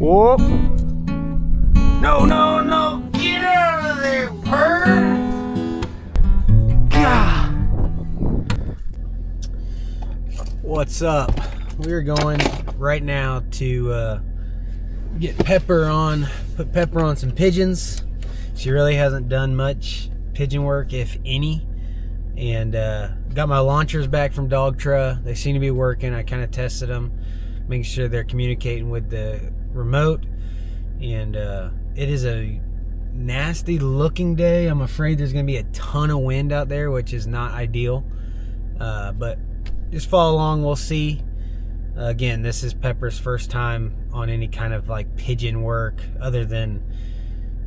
Whoop. No, no, no. Get out of there, bird. God. What's up? We're going right now to get Pepper on, put Pepper on some pigeons. She really hasn't done much pigeon work, if any. And got my launchers back from Dogtra. They seem to be working. I kind of tested them, making sure they're communicating with the remote. And it is a nasty looking day. I'm afraid there's gonna be a ton of wind out there, which is not ideal. But just follow along, we'll see. Again, this is Pepper's first time on any kind of like pigeon work other than,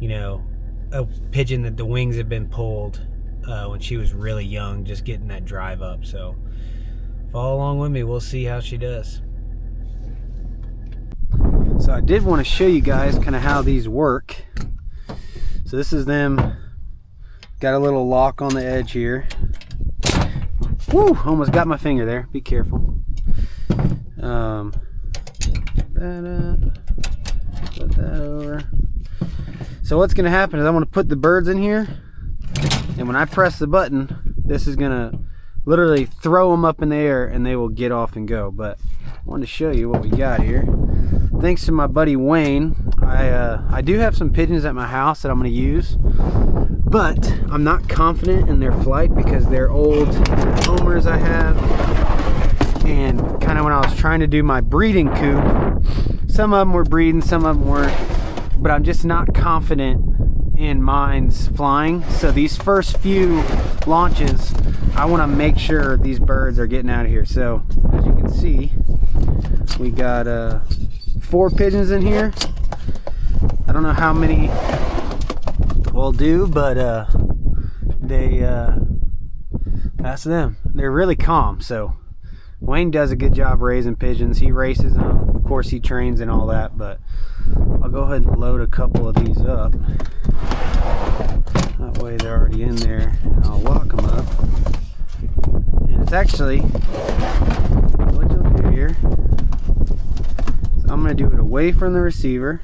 you know, a pigeon that the wings have been pulled when she was really young, just getting that drive up. So follow along with me, we'll see how she does. So I did want to show you guys kind of how these work. So this is them, got a little lock on the edge here. Woo, almost got my finger there, be careful. Put that over. So what's gonna happen is I'm gonna put the birds in here, and when I press the button, this is gonna literally throw them up in the air and they will get off and go. But I wanted to show you what we got here. Thanks to my buddy Wayne, I do have some pigeons at my house that I'm gonna use, but I'm not confident in their flight because they're old homers I have. And kind of when I was trying to do my breeding coop, some of them were breeding, some of them weren't, but I'm just not confident in mine's flying. So these first few launches, I want to make sure these birds are getting out of here. So as you can see, we got 4 pigeons in here. I don't know how many we'll do, but that's them. They're really calm. So Wayne does a good job raising pigeons. He races them. Of course, he trains and all that, but I'll go ahead and load a couple of these up. That way they're already in there, and I'll lock them up. And it's actually, what you'll do here, so I'm going to do it away from the receiver.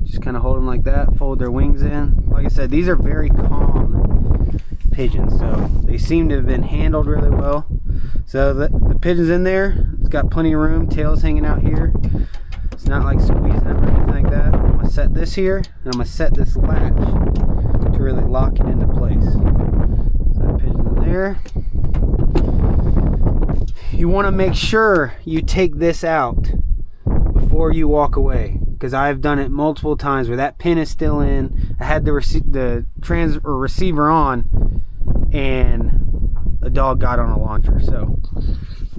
Just kind of hold them like that, fold their wings in. Like I said, these are very calm pigeons, so they seem to have been handled really well. So the pigeon's in there, it's got plenty of room, tail's hanging out here. It's not like squeezing them or anything like that. I'm gonna set this here, and I'm gonna set this latch to really lock it into place. So that pigeon's in there. You wanna make sure you take this out before you walk away, because I've done it multiple times where that pin is still in. I had the receiver on, and a dog got on a launcher. So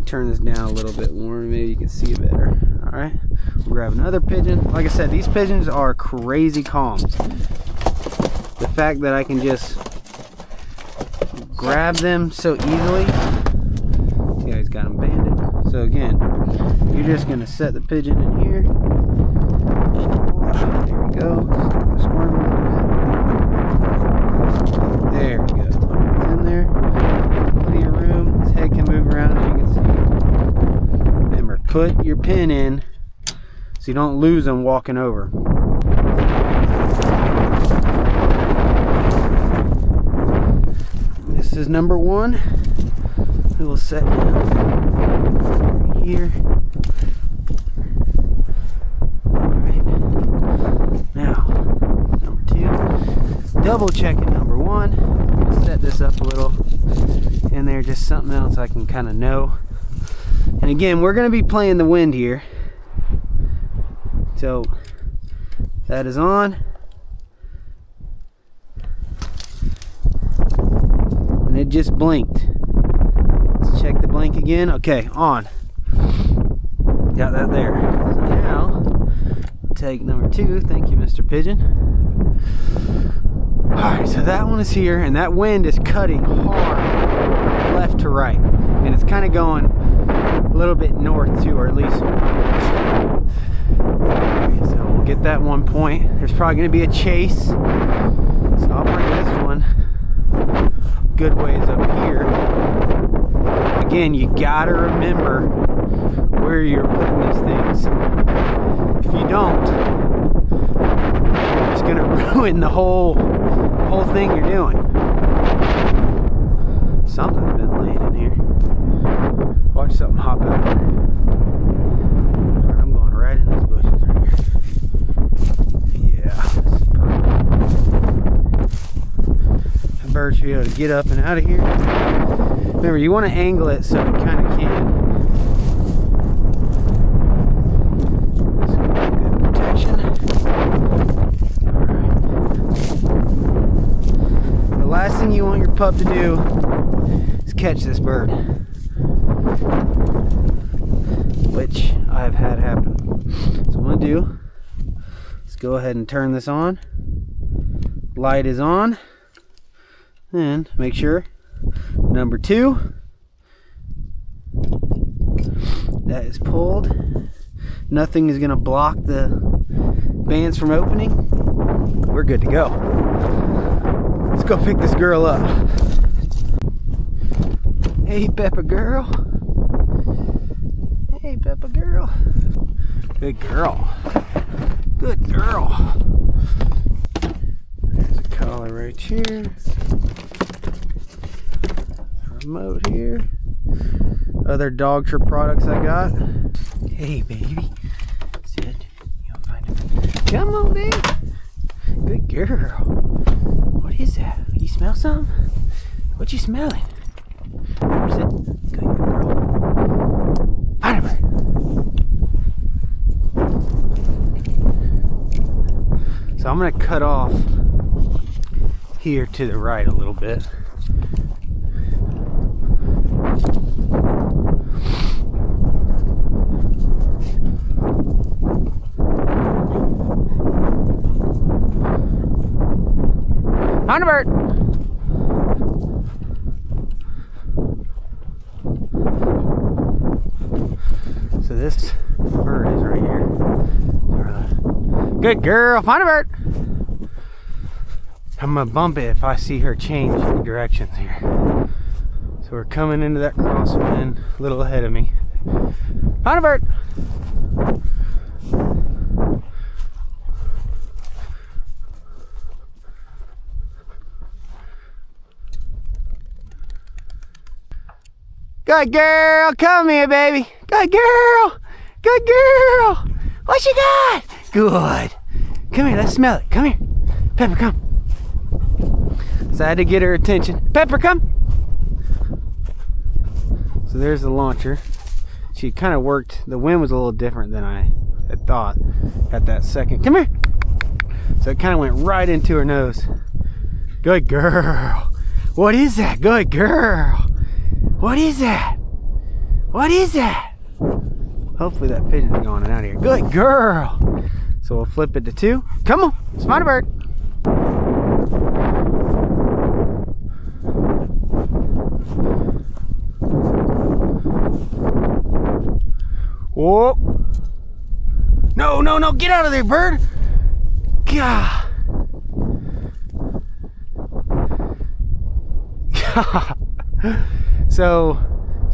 turn this down a little bit more, maybe you can see it better. All right, we'll grab another pigeon. Like I said, these pigeons are crazy calm. The fact that I can just grab them so easily. See how he's got them banded. So again, you're just gonna set the pigeon in here. There we go. Squirm a little bit. There we go. It's in there. Plenty of room. His head can move around, as you can see. Remember, put your pin in so you don't lose them walking over. This is number 1. We will set down right here. Alright. Now, number 2. Double checking number 1. Set this up a little in there, just something else I can kind of know. And again, we're going to be playing the wind here. So that is on. And it just blinked. Let's check the blink again. Okay, on. Got that there. So now, take number 2. Thank you, Mr. Pigeon. Alright, so that one is here, and that wind is cutting hard from left to right. And it's kind of going a little bit north too, or at least. So we'll get that 1 point. There's probably going to be a chase. So I'll bring this one good ways up here. Again, you gotta remember where you're putting these things. If you don't, it's gonna ruin the whole thing you're doing. Something's been laying in here. Watch something hop out here. I'm going right in these bushes right here. Yeah, this is perfect. The bird should be able to get up and out of here. Remember, you want to angle it so it kind of can. Good protection. Alright. The last thing you want your pup to do is catch this bird, which I've had happen. So what I'm going to do is go ahead and turn this on. Light is on. And make sure number 2 that is pulled. Nothing is going to block the bands from opening. We're good to go. Let's go pick this girl up. Hey, Peppa girl. Hey, Peppa girl. Good girl. Good girl. There's a collar right here. Remote here. Other LAUCHER products I got. Hey, baby. Sit. You'll find it. Come on, baby. Good girl. What is that? You smell something? What you smelling? Sit. Good girl. Find her. So I'm going to cut off here to the right a little bit. Found a bird. So this bird is right here. Good girl, find a bird. I'm gonna bump it if I see her change directions here. So we're coming into that crosswind a little ahead of me. Found a bird. Good girl, come here, baby. Good girl, good girl. What you got? Good. Come here, let's smell it. Come here. Pepper, come. So I had to get her attention. Pepper, come. So there's the LAUCHER. She kind of worked. The wind was a little different than I had thought at that second. Come here. So it kind of went right into her nose. Good girl. What is that? Good girl. What is that? What is that? Hopefully that pigeon's going out of here. Good girl. So we'll flip it to 2. Come on, spot a bird. Whoa. No, no, no, get out of there, bird. God. So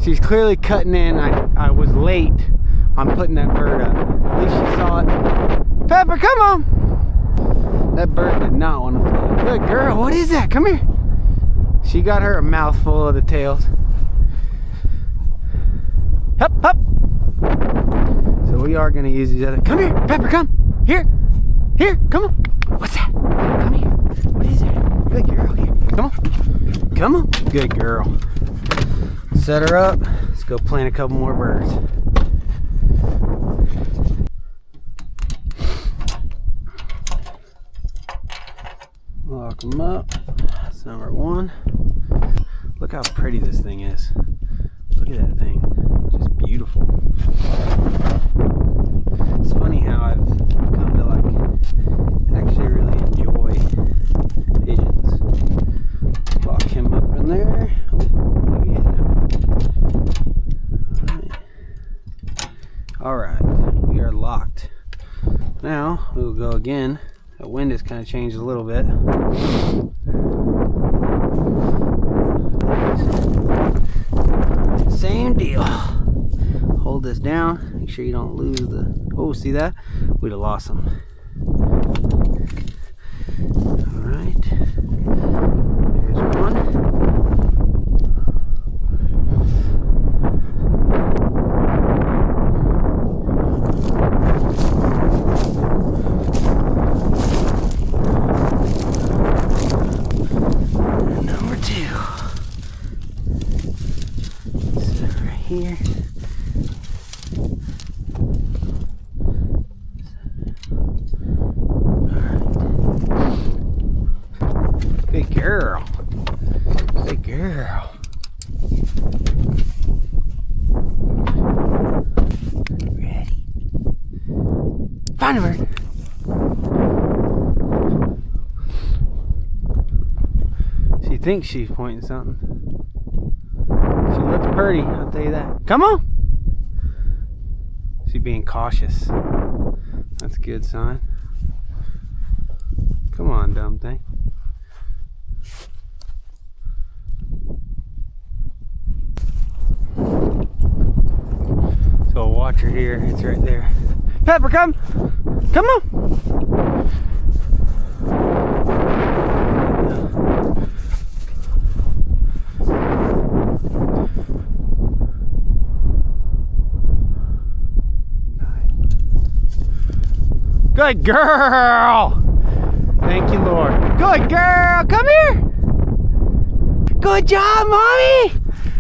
she's clearly cutting in. I was late on putting that bird up. At least she saw it. Pepper, come on. That bird did not want to fly. Good girl. What is that? Come here. She got her a mouthful of the tails. Hup, hup. So we are going to use these other. Come here, Pepper, come. Here. Here, come on. What's that? Come here. What is that? Good girl. Here. Come on. Come on. Good girl. Set her up. Let's go plant a couple more birds. Lock them up. That's number 1. Look how pretty this thing is. Look at that thing. Just beautiful. It's funny how I've come to actually really enjoy pigeons. Lock him up in there. Alright, we are locked. Now we will go again. The wind has kind of changed a little bit. Same deal. Hold this down. Make sure you don't lose the... Oh, see that? we'd have lost them. All right, there's one. And number two. So right here. Good girl. Good girl. Ready. Find a bird. She thinks she's pointing something. She looks pretty, I'll tell you that. Come on. She's being cautious. That's a good sign. Come on, dumb thing. So I'll watch her here. It's right there. Pepper, come! Come on! Good girl! Thank you, Lord. Good girl! Come here! Good job, Mommy!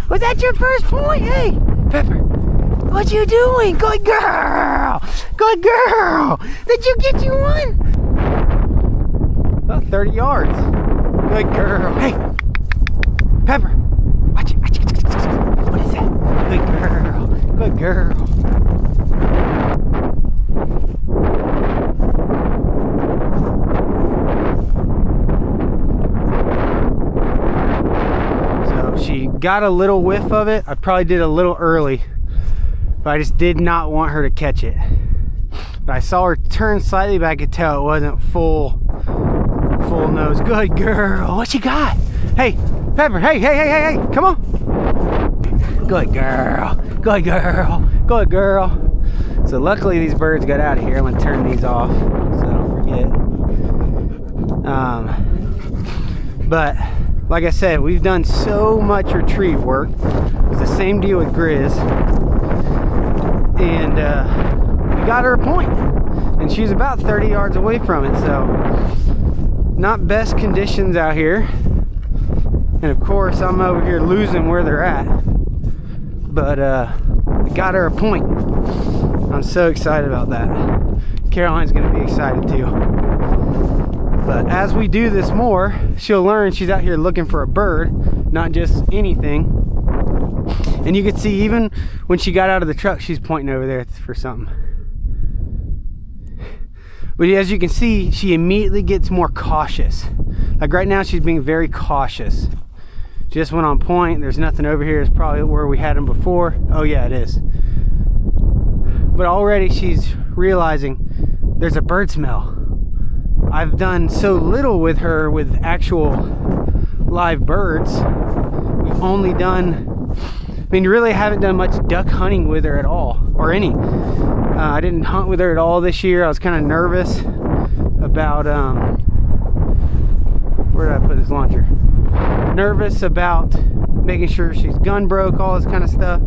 Was that your first point? Hey, Pepper, what you doing? Good girl! Good girl! Did you get you one? About 30 yards. Good girl. Hey, Pepper, watch it. What is that? Good girl. Good girl. She got a little whiff of it. I probably did a little early, but I just did not want her to catch it. But I saw her turn slightly, but I could tell it wasn't full nose. Good girl. What you got? Hey, Pepper. Hey, come on. Good girl. Good girl. Good girl. So luckily these birds got out of here. I'm gonna turn these off so I don't forget. But like I said, we've done so much retrieve work. It's the same deal with Grizz. And we got her a point. And she's about 30 yards away from it, so not best conditions out here. And of course, I'm over here losing where they're at. But we got her a point. I'm so excited about that. Caroline's gonna be excited too. But as we do this more, she'll learn she's out here looking for a bird, not just anything. And you can see even when she got out of the truck, she's pointing over there for something. But as you can see, she immediately gets more cautious. Like right now, she's being very cautious. Just went on point. There's nothing over here. It's probably where we had them before. Oh yeah, it is. But already she's realizing there's a bird smell. I've done so little with her with actual live birds. We've only done, I mean, really haven't done much duck hunting with her at all, or any. I didn't hunt with her at all this year. I was kind of nervous about, where did I put this launcher? Nervous about making sure she's gun broke, all this kind of stuff.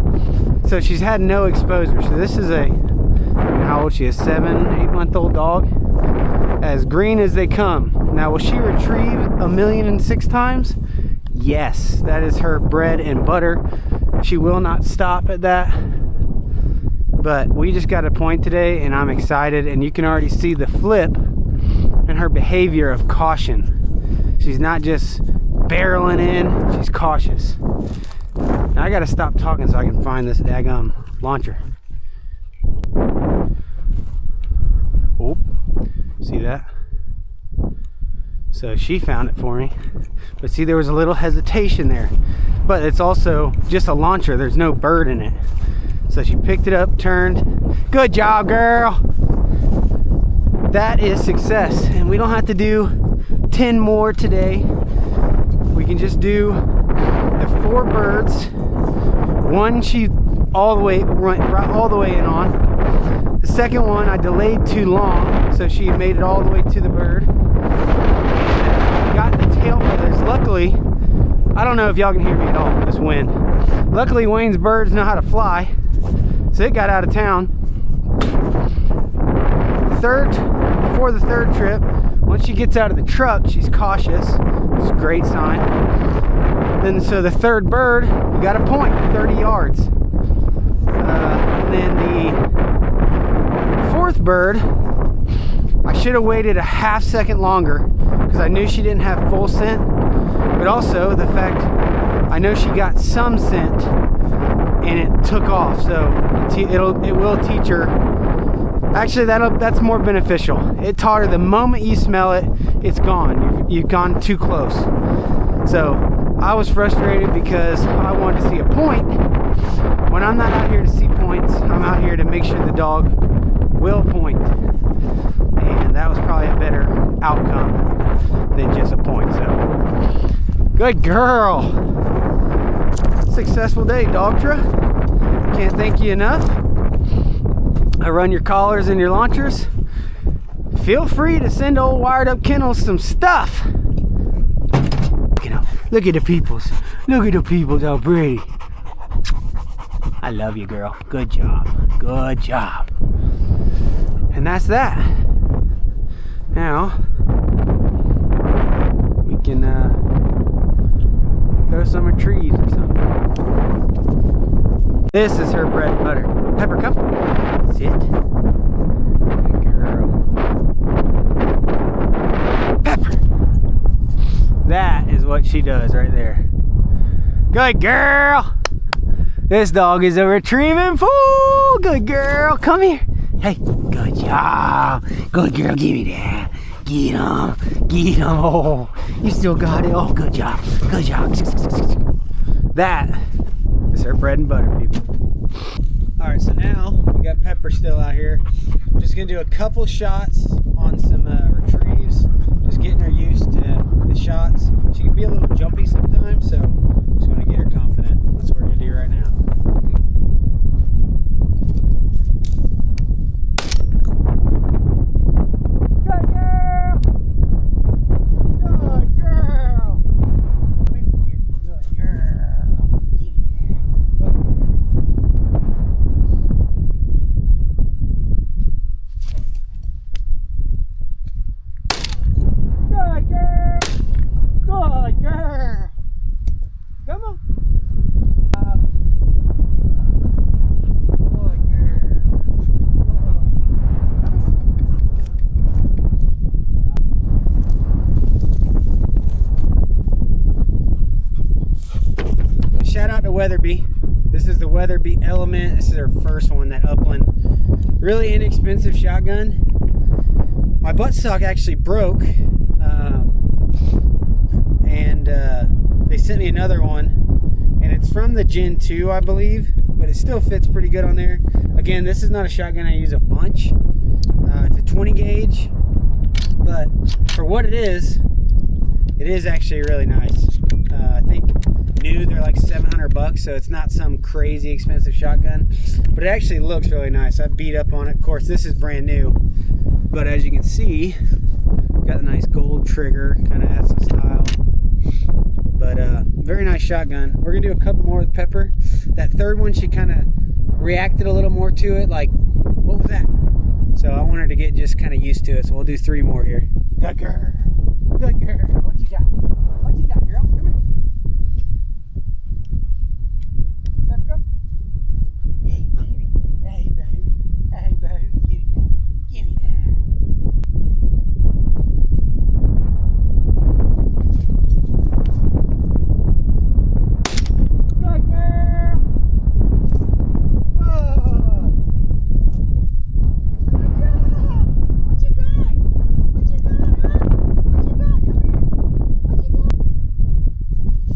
So she's had no exposure. So this is a, how old she is, 7-8-month-old dog. As green as they come. Now, will she retrieve 1,000,006 times? Yes, that is her bread and butter. She will not stop at that. But we just got a point today, and I'm excited. And you can already see the flip in her behavior of caution. She's not just barreling in, she's cautious. Now, I gotta stop talking so I can find this daggum launcher. Oh. See that? So she found it for me. But see, there was a little hesitation there. But it's also just a launcher. There's no bird in it. So she picked it up, turned. Good job, girl. That is success. And we don't have to do 10 more today. We can just do the 4 birds. One she all the way went right all the way in on. The second one I delayed too long, so she made it all the way to the bird. Got the tail feathers. Luckily, I don't know if y'all can hear me at all, this wind. Luckily, Wayne's birds know how to fly, so it got out of town. Before the third trip, once she gets out of the truck, she's cautious. It's a great sign. Then, so the third bird, we got a point, 30 yards. And then the fourth bird, I should have waited a half second longer because I knew she didn't have full scent, but also the fact I know she got some scent and it took off, so it will teach her. Actually, that's more beneficial. It taught her the moment you smell it, it's gone. You've gone too close. So I was frustrated because I wanted to see a point. When I'm not out here to see points, I'm out here to make sure the dog will point. And that was probably a better outcome than just a point. So, good girl. Successful day, Dogtra. Can't thank you enough. I run your collars and your launchers. Feel free to send old Wired Up Kennels some stuff. You know, look at the peoples. Look at the peoples, how pretty. I love you, girl. Good job. Good job. And that's that. Now, we can throw some trees or something. This is her bread and butter. Pepper, come. Sit. Good girl. Pepper. That is what she does right there. Good girl. This dog is a retrieving fool. Good girl. Come here. Hey, good job. Good girl. Give me that. Get him. Get him. Oh, you still got it. Oh, good job. Good job. That is her bread and butter, people. All right, so now we got Pepper still out here. I'm just gonna do a couple shots on some retrieves, just getting her used to the shots. She can be a little jumpy sometimes, so I'm just gonna get her confident. That's what we're gonna do right now. Good girl! Good girl! Good girl! Good girl! Good girl! Come on! Good girl! Shout out to Weatherby. This is the Weatherby Element. This is our first one, that Upland. Really inexpensive shotgun. My buttstock actually broke, and they sent me another one, and it's from the Gen 2, I believe, but it still fits pretty good on there. Again, this is not a shotgun I use a bunch. It's a 20 gauge, but for what it is actually really nice. I think new, they're like $700, so it's not some crazy expensive shotgun, but it actually looks really nice. I beat up on it. Of course, this is brand new, but as you can see, got a nice gold trigger, kind of adds some style. But very nice shotgun. We're gonna do a couple more with Pepper. That third one, she kind of reacted a little more to it, like, what was that? So I want her to get just kind of used to it. So we'll do 3 more here. Good girl. Good girl. What you got? What you got, girl? Come here. Pepper, come. Hey, baby. Hey, baby. Hey, baby. Give me that. Give me that. Good girl. Good. Good job. What you got? What you got, huh? What you got? Come here. What you got?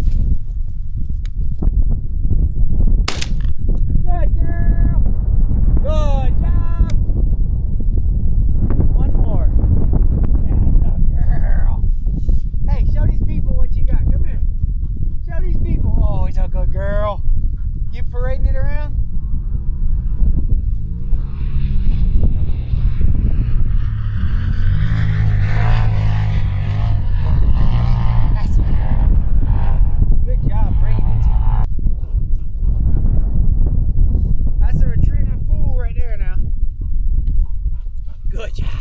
Good job.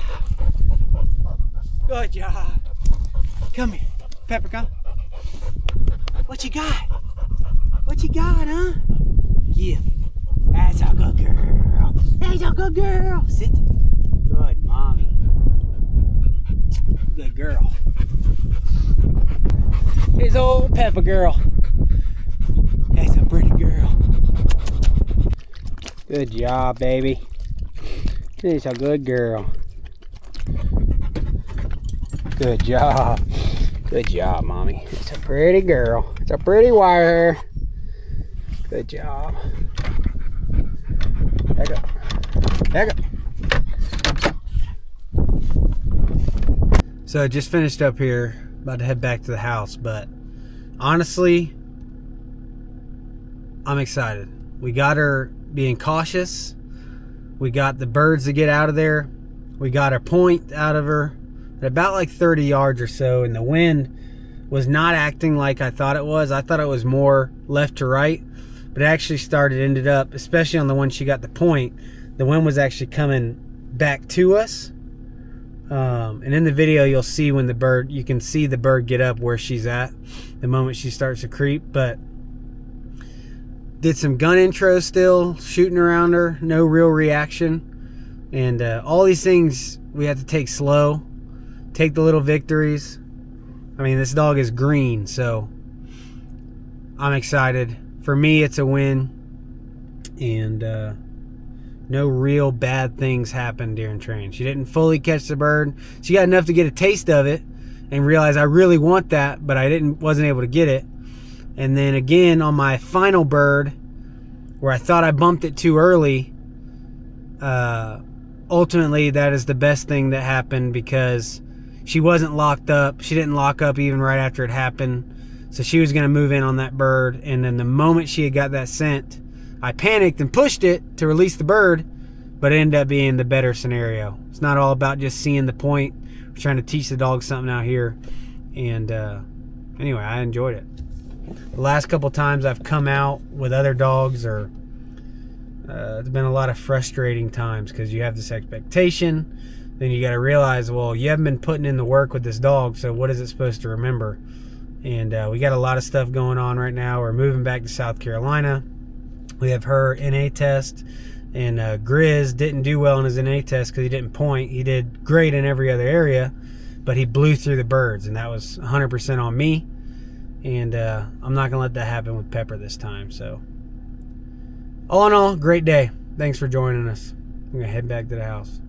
Good job. Come here. Pepper, come. What you got? What you got, huh? Yeah. That's a good girl. That's a good girl. Sit. Good mommy. Good girl. Here's old Pepper girl. That's a pretty girl. Good job, baby. She's a good girl. Good job. Good job, mommy. It's a pretty girl. It's a pretty wire. Good job. Back up. Back up. So I just finished up here. About to head back to the house, but honestly, I'm excited. We got her being cautious. We got the birds to get out of there. We got a point out of her at about like 30 yards or so, and the wind was not acting like I thought it was. I thought it was more left to right, but it actually ended up, especially on the one she got the point, the wind was actually coming back to us. And in the video you'll see when you can see the bird get up where she's at the moment she starts to creep. But did some gun intros still, shooting around her, no real reaction. And all these things we have to take slow, take the little victories. I mean, this dog is green, so I'm excited. For me, it's a win. And no real bad things happened during training. She didn't fully catch the bird. She got enough to get a taste of it and realize I really want that, but I wasn't able to get it. And then again on my final bird, where I thought I bumped it too early, ultimately that is the best thing that happened, because she wasn't locked up. She didn't lock up even right after it happened. So she was going to move in on that bird. And then the moment she had got that scent, I panicked and pushed it to release the bird, but it ended up being the better scenario. It's not all about just seeing the point. We're trying to teach the dog something out here. And anyway, I enjoyed it. The last couple times I've come out with other dogs, it's been a lot of frustrating times, because you have this expectation. Then you got to realize, well, you haven't been putting in the work with this dog, so what is it supposed to remember? And we got a lot of stuff going on right now. We're moving back to South Carolina. We have her NA test, and Grizz didn't do well in his NA test because he didn't point. He did great in every other area, but he blew through the birds, and that was 100% on me. And I'm not gonna let that happen with Pepper this time. So all in all, great day. Thanks for joining us. I'm gonna head back to the house.